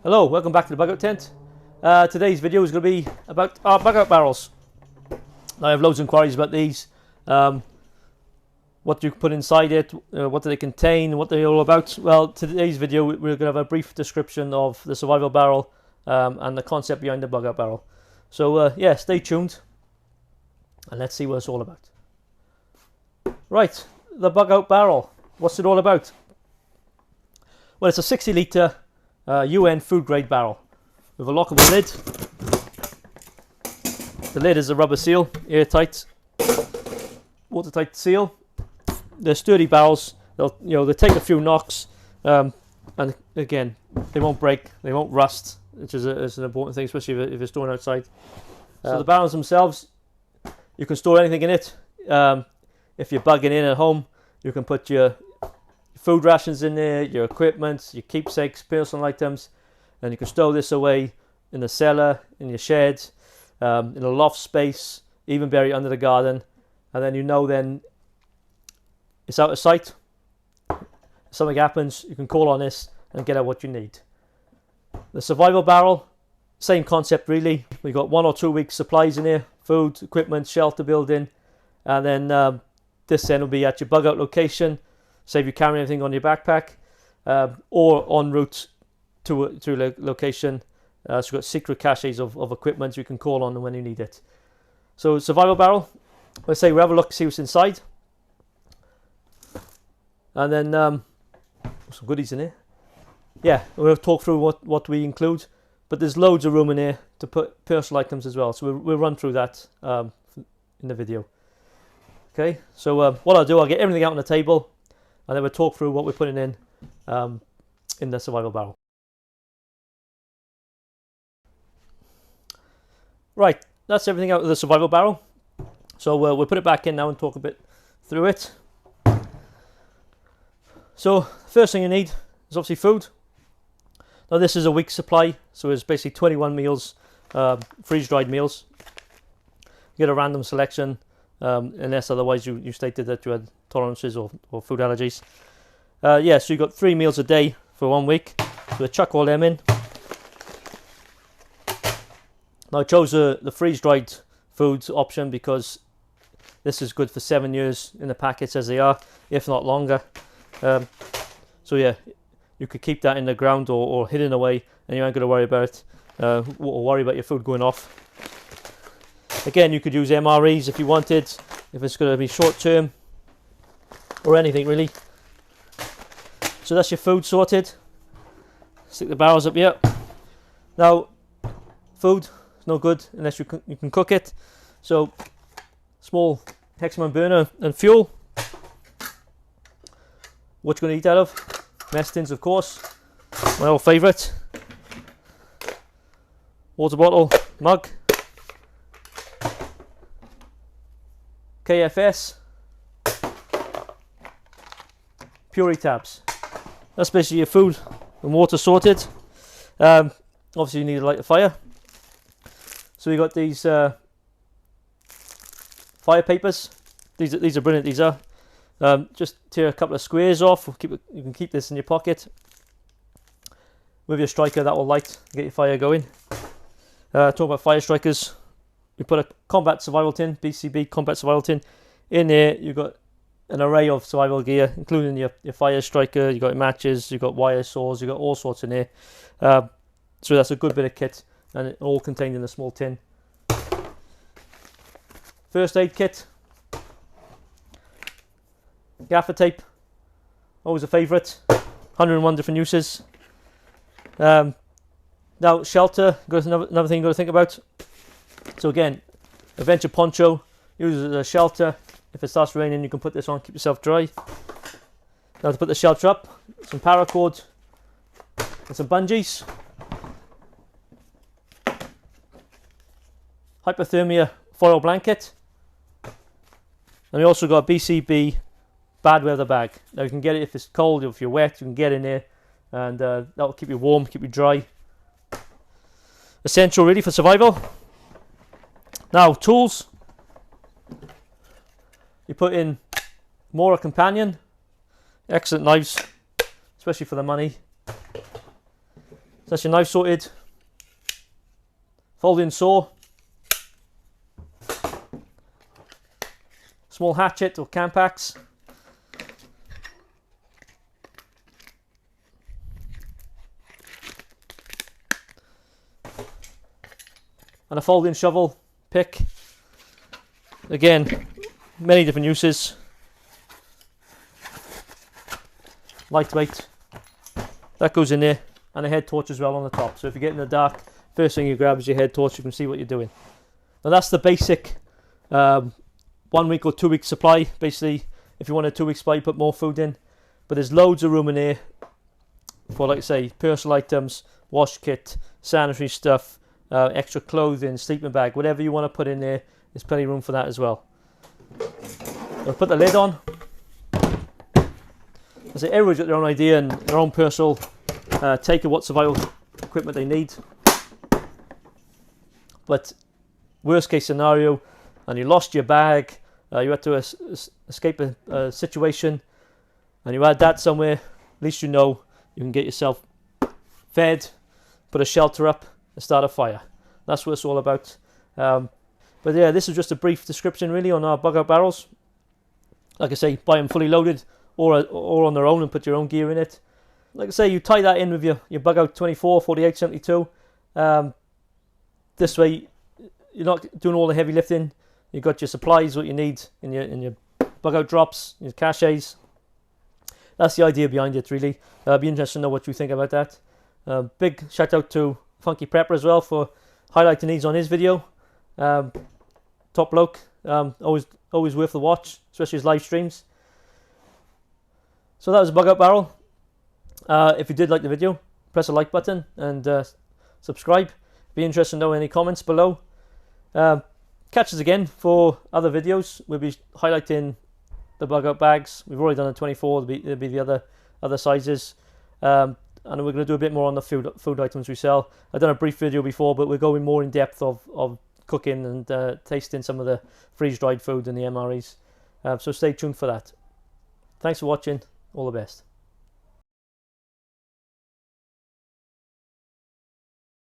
Hello, welcome back to the bug out tent. Today's video is going to be about our bug out barrels. I have loads of inquiries about these. What do you put inside it, what do they contain, what they're all about. Well, today's video we're going to have a brief description of the survival barrel and the concept behind the bug out barrel. So yeah, stay tuned and let's see what it's all about. Right, the bug out barrel. What's it all about? Well, it's a 60 litre UN food grade barrel with a lockable lid. The lid is a rubber seal, airtight, watertight seal. They're sturdy barrels. They'll take a few knocks, and again, they won't break, they won't rust, which is an important thing, especially if you're storing outside. So the barrels themselves, you can store anything in it. If you're bugging in at home, you can put your food rations in there, your equipment, your keepsakes, personal items, and you can stow this away in the cellar, in your shed, in a loft space, even bury it under the garden, and then it's out of sight. If something happens, you can call on this and get out what you need. The survival barrel, same concept really. We've got 1 or 2 weeks supplies in here, food, equipment, shelter building, and then this then will be at your bug out location. Save you carrying anything on your backpack, or en route to a location. So you've got secret caches of equipment you can call on when you need it. So survival barrel, let's say we have a look, see what's inside. And then some goodies in here. Yeah, we'll talk through what we include, but there's loads of room in here to put personal items as well. So we'll run through that in the video. Okay, so what I'll do, I'll get everything out on the table, and then we'll talk through what we're putting in the survival barrel. Right, that's everything out of the survival barrel. So we'll put it back in now and talk a bit through it. So first thing you need is obviously food. Now this is a week's supply, so it's basically 21 meals, freeze-dried meals. You get a random selection, unless otherwise you stated that you had tolerances or food allergies. Yeah, so you got 3 meals a day for 1 week. So we'll chuck all them in. Now I chose the freeze-dried foods option because this is good for 7 years in the packets as they are, if not longer. So yeah, you could keep that in the ground or hidden away, and you ain't going to worry about your food going off. Again, you could use MREs if you wanted, if it's going to be short term or anything really. So that's your food sorted. Stick the barrels up here. Now, food is no good unless you can cook it. So, small hexagon burner and fuel. What you're going to eat out of? Mess tins, of course. My old favourite. Water bottle, mug. KFS. Puree tabs. That's basically your food and water sorted. Obviously you need to light a fire. So we got these fire papers. These are brilliant. These are. Just tear a couple of squares off. You can keep this in your pocket. With your striker, that will light, get your fire going. Talk about fire strikers. You put a combat survival tin, BCB combat survival tin. In there, you've got an array of survival gear, including your fire striker. You've got matches, you've got wire saws, you've got all sorts in there. So that's a good bit of kit, and it all contained in a small tin. First aid kit. Gaffer tape, always a favourite. 101 different uses. Now shelter, another thing you've got to think about. So again, a venture poncho, use it as a shelter. If it starts raining, you can put this on, keep yourself dry. Now to put the shelter up, some paracord and some bungees. Hypothermia foil blanket. And we also got a BCB bad weather bag. Now you can get it if it's cold, if you're wet, you can get in there, and that will keep you warm, keep you dry. Essential really for survival. Now tools. You put in Mora Companion, excellent knives, especially for the money. that's your knife sorted. Folding saw. Small hatchet or camp axe. And a folding shovel, pick. Again, many different uses. Lightweight. That goes in there. And a head torch as well on the top. So if you get in the dark, first thing you grab is your head torch. You can see what you're doing. Now that's the basic 1 week or 2 week supply. Basically, if you want a 2 week supply, you put more food in. But there's loads of room in here for, like I say, personal items, wash kit, sanitary stuff, extra clothing, sleeping bag, whatever you want to put in there. There's plenty of room for that as well. I'll put the lid on. I say everyone's got their own idea and their own personal take of what survival equipment they need. But worst case scenario, and you lost your bag, you had to escape a situation, and you had that somewhere, at least you know you can get yourself fed, put a shelter up, and start a fire. That's what it's all about. But yeah, this is just a brief description really on our bug out barrels. Like I say, buy them fully loaded or on their own and put your own gear in it. Like I say, you tie that in with your bug out 24, 48, 72. This way you're not doing all the heavy lifting. You've got your supplies, what you need in your bug out drops, your caches. That's the idea behind it really. I'd be interested to know what you think about that. Big shout out to Funky Prepper as well for highlighting these on his video. Top bloke, always worth the watch, especially his live streams. So that was a bug out barrel. If you did like the video, press the like button and subscribe. Be interested to know any comments below. Catch us again for other videos. We'll be highlighting the bug out bags. We've already done the 24. There'll be the other sizes. And we're going to do a bit more on the food items we sell. I've done a brief video before, but we're going more in depth of cooking and tasting some of the freeze-dried food and the MREs. So stay tuned for that. Thanks for watching. All the best.